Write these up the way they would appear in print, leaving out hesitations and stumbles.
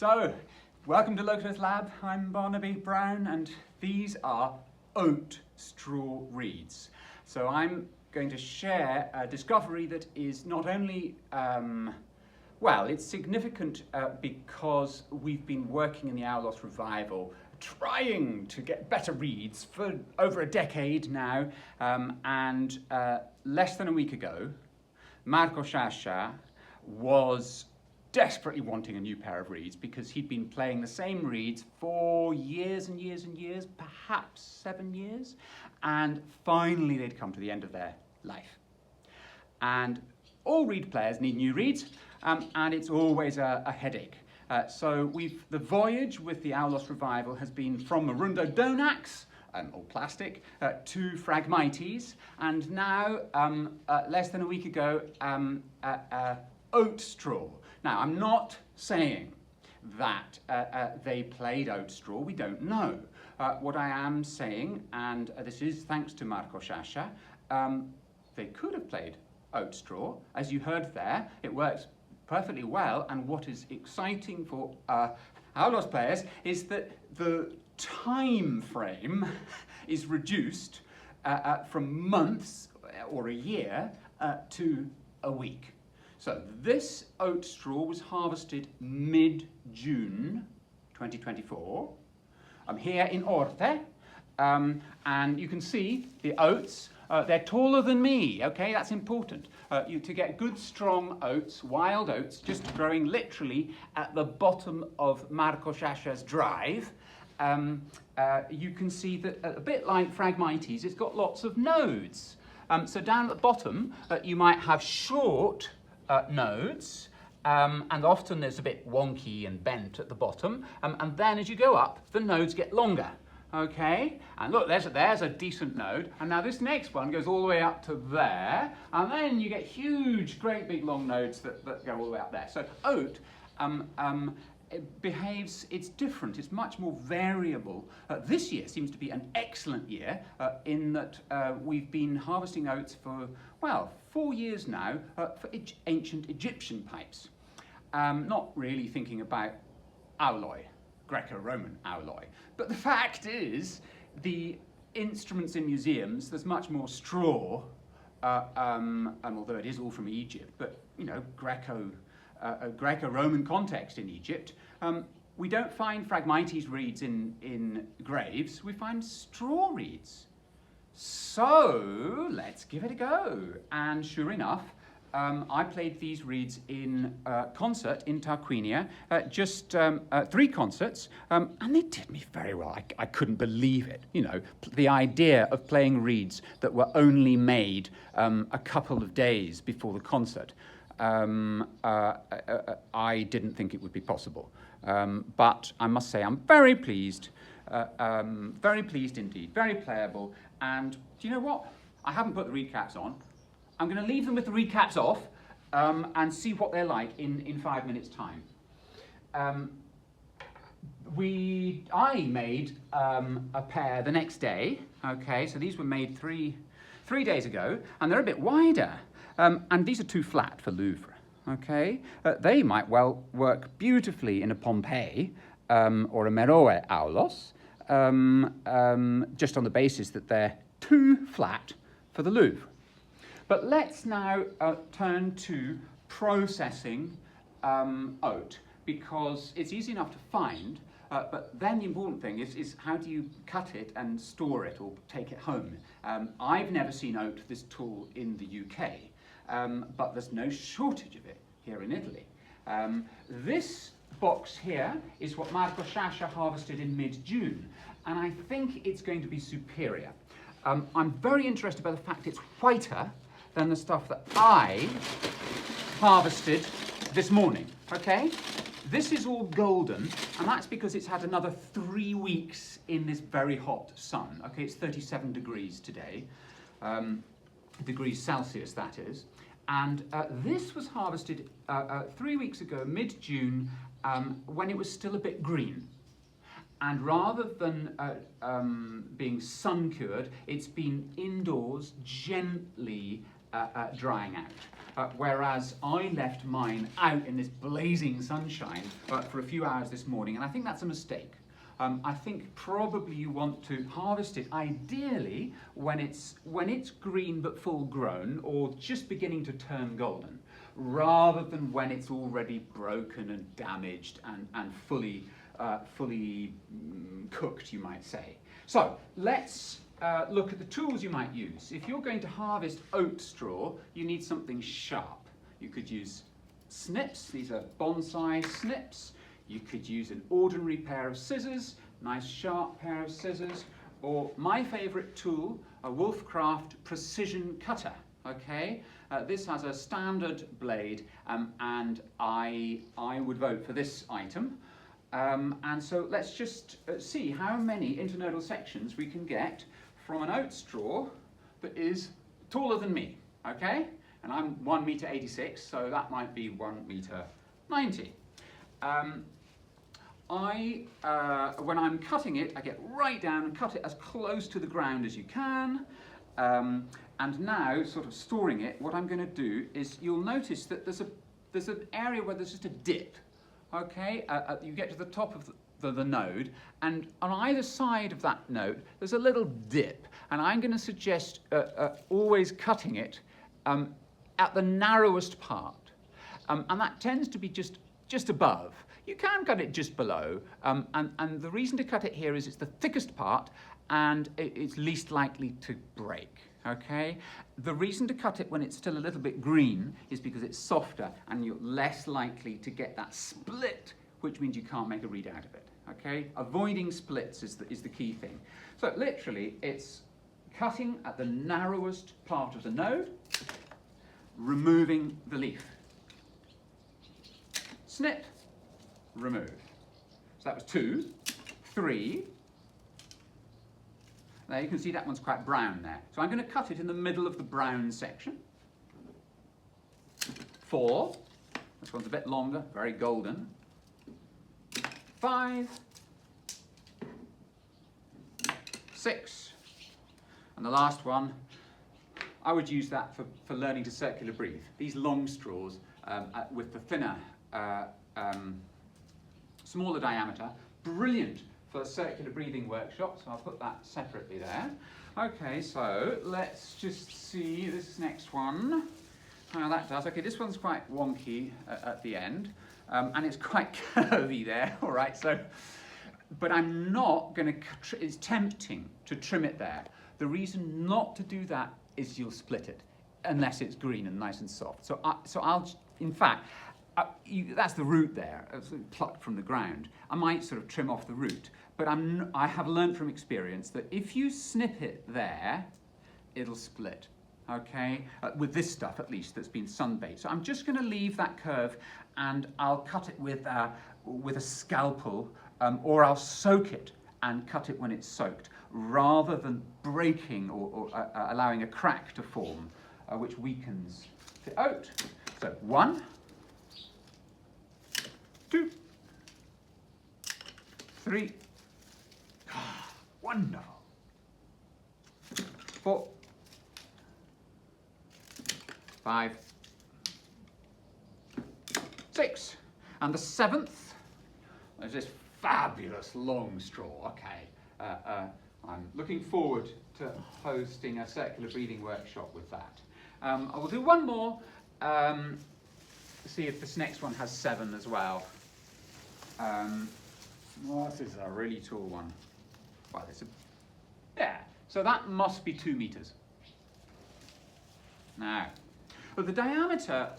So, welcome to Locust Lab. I'm Barnaby Brown, and these are oat straw reeds. So I'm going to share a discovery that is not only, well, it's significant because we've been working in the aulos revival trying to get better reeds for over a decade now, and less than a week ago, Marco Sciascia was desperately wanting a new pair of reeds because he'd been playing the same reeds for years and years and years, perhaps 7 years, and finally they'd come to the end of their life. And all reed players need new reeds, and it's always a headache. So the voyage with the aulos revival has been from Marundo Donax, or plastic, to Phragmites, and now, less than a week ago, oat straw. Now, I'm not saying that they played oat straw, we don't know. What I am saying, and this is thanks to Marco Sciascia, they could have played oat straw. As you heard there, it works perfectly well, and what is exciting for aulos players is that the time frame is reduced from months or a year to a week. So this oat straw was harvested mid-June 2024 here in Orte, and you can see the oats. They're taller than me, okay, that's important. To get good strong oats, wild oats, just growing literally at the bottom of Marco Sciascia's drive, you can see that a bit like Phragmites, it's got lots of nodes. So down at the bottom, you might have short nodes, and often there's a bit wonky and bent at the bottom, and then as you go up, the nodes get longer. Okay, and look, there's a decent node, and now this next one goes all the way up to there, and then you get huge, great big long nodes that go all the way up there. So oat it behaves, it's different, it's much more variable. This year seems to be an excellent year in that we've been harvesting oats for, well, 4 years now for ancient Egyptian pipes. Not really thinking about alloy, Greco-Roman alloy. But the fact is, the instruments in museums, there's much more straw, although it is all from Egypt, but, you know, Greco-Roman context in Egypt. We don't find Phragmites reeds in graves, we find straw reeds. So let's give it a go. And sure enough, I played these reeds in concert in Tarquinia, just 3 concerts, and they did me very well. I couldn't believe it. You know, the idea of playing reeds that were only made a couple of days before the concert. I didn't think it would be possible, but I must say I'm very pleased indeed, very playable. And do you know what? I haven't put the reed caps on. I'm going to leave them with the reed caps off and see what they're like in 5 minutes' time. I made a pair the next day. Okay, so these were made three days ago, and they're a bit wider. And these are too flat for Louvre. Okay, they might well work beautifully in a Pompeii or a Meroe aulos, just on the basis that they're too flat for the Louvre. But let's now turn to processing oat, because it's easy enough to find, but then the important thing is how do you cut it and store it or take it home? I've never seen oat this tall in the UK, but there's no shortage of it here in Italy. This box here is what Marco Sciascia harvested in mid-June, and I think it's going to be superior. I'm very interested by the fact it's whiter than the stuff that I harvested this morning, okay? This is all golden, and that's because it's had another 3 weeks in this very hot sun. Okay, it's 37 degrees today, degrees Celsius that is. And this was harvested 3 weeks ago, mid-June, when it was still a bit green. And rather than being sun-cured, it's been indoors, gently drying out. whereas I left mine out in this blazing sunshine for a few hours this morning, and I think that's a mistake. I think probably you want to harvest it ideally when it's green but full grown or just beginning to turn golden, rather than when it's already broken and damaged and fully cooked, you might say. So let's look at the tools you might use. If you're going to harvest oat straw, you need something sharp. You could use snips. These are bonsai snips. You could use an ordinary pair of scissors, nice sharp pair of scissors, or my favourite tool, a Wolfcraft precision cutter. Okay, this has a standard blade, and I would vote for this item. And so let's just see how many internodal sections we can get from an oat straw that is taller than me. Okay, and I'm 1 metre 86, so that might be 1 metre 90. When I'm cutting it, I get right down and cut it as close to the ground as you can. And now, sort of storing it, what I'm going to do is, you'll notice that there's an area where there's just a dip. Okay, you get to the top of the node, and on either side of that node, there's a little dip. And I'm going to suggest always cutting it at the narrowest part, and that tends to be just above. You can cut it just below, and the reason to cut it here is it's the thickest part and it's least likely to break, okay? The reason to cut it when it's still a little bit green is because it's softer and you're less likely to get that split, which means you can't make a reed out of it, okay? Avoiding splits is the key thing. So literally, it's cutting at the narrowest part of the node, removing the leaf. Snip. Remove. So that was 2, 3. There you can see that one's quite brown there. So I'm going to cut it in the middle of the brown section. 4. This one's a bit longer, very golden. 5. 6. And the last one, I would use that for learning to circular breathe. These long straws with the thinner smaller diameter, brilliant for circular breathing workshops, so I'll put that separately there. Okay, so let's just see this next one, how that does. Okay, this one's quite wonky at the end, and it's quite curvy there, all right, so, but I'm not going to, it's tempting to trim it there. The reason not to do that is you'll split it, unless it's green and nice and soft. So I'll, in fact, that's the root there, plucked from the ground. I might sort of trim off the root, but I have learned from experience that if you snip it there, it'll split, okay? With this stuff, at least, that's been sunbaked. So I'm just going to leave that curve, and I'll cut it with a scalpel, or I'll soak it and cut it when it's soaked, rather than breaking or allowing a crack to form, which weakens the oat. So 1, 2, 3, wonderful. 4, 5, 6, and the 7th is this fabulous long straw. Okay, I'm looking forward to hosting a circular breathing workshop with that. I will do one more. See if this next one has 7 as well. Well, this is a really tall one. Well, yeah, so that must be 2 meters. Now, but the diameter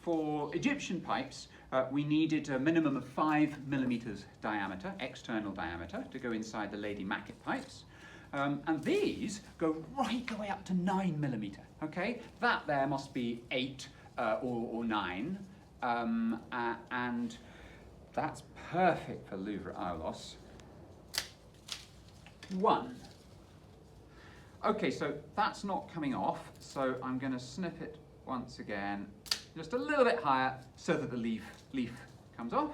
for Egyptian pipes, we needed a minimum of 5 millimeters diameter, external diameter, to go inside the Lady Mackett pipes. And these go right the way up to 9 millimeter, okay? That there must be 8 or 9, and that's perfect for Louvre aulos. 1. Okay, so that's not coming off, so I'm going to snip it once again, just a little bit higher, so that the leaf comes off.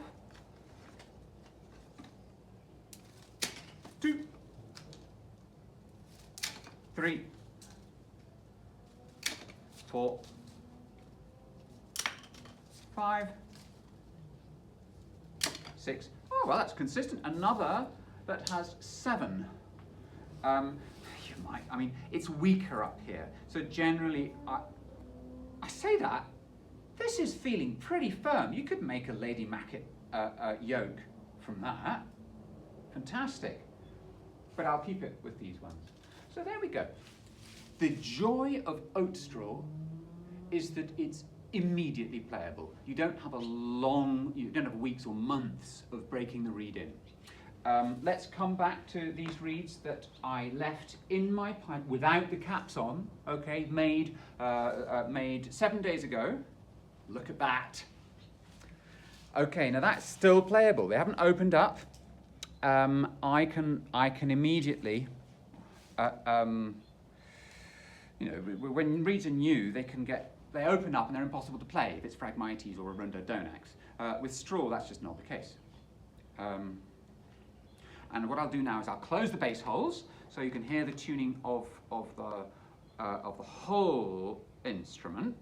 2, 3, 4, 5, 6. Oh, well, that's consistent. Another that has 7. I mean, it's weaker up here. So generally, I say that, this is feeling pretty firm. You could make a Lady Macet yoke from that. Fantastic. But I'll keep it with these ones. So there we go. The joy of oat straw is that it's immediately playable. You don't have weeks or months of breaking the reed in. Let's come back to these reeds that I left in my pipe without the caps on, okay, made 7 days ago. Look at that. Okay, now that's still playable. They haven't opened up. I can immediately, when reeds are new, they open up and they're impossible to play if it's Phragmites or a Rhododendron. With straw, that's just not the case. And what I'll do now is I'll close the base holes so you can hear the tuning of the whole instrument.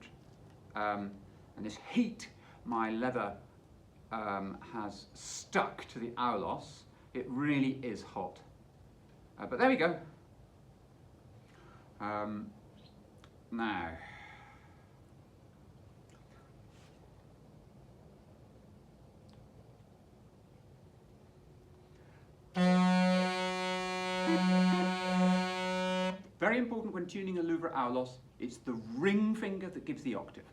And this heat my leather has stuck to the aulos. It really is hot. But there we go. Now, very important when tuning a Louvre aulos, it's the ring finger that gives the octave.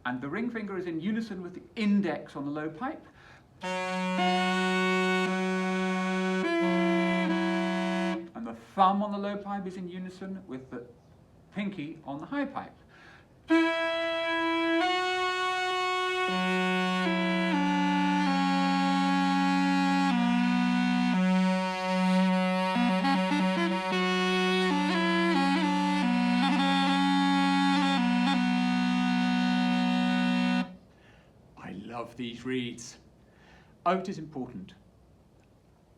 And the ring finger is in unison with the index on the low pipe. And the thumb on the low pipe is in unison with the pinky on the high pipe. These reeds. Oat is important.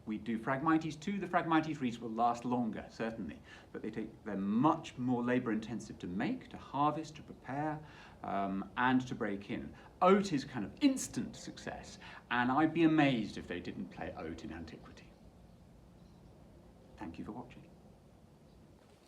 We do Phragmites too. The Phragmites reeds will last longer, certainly, but they're much more labour intensive to make, to harvest, to prepare, and to break in. Oat is kind of instant success, and I'd be amazed if they didn't play oat in antiquity. Thank you for watching.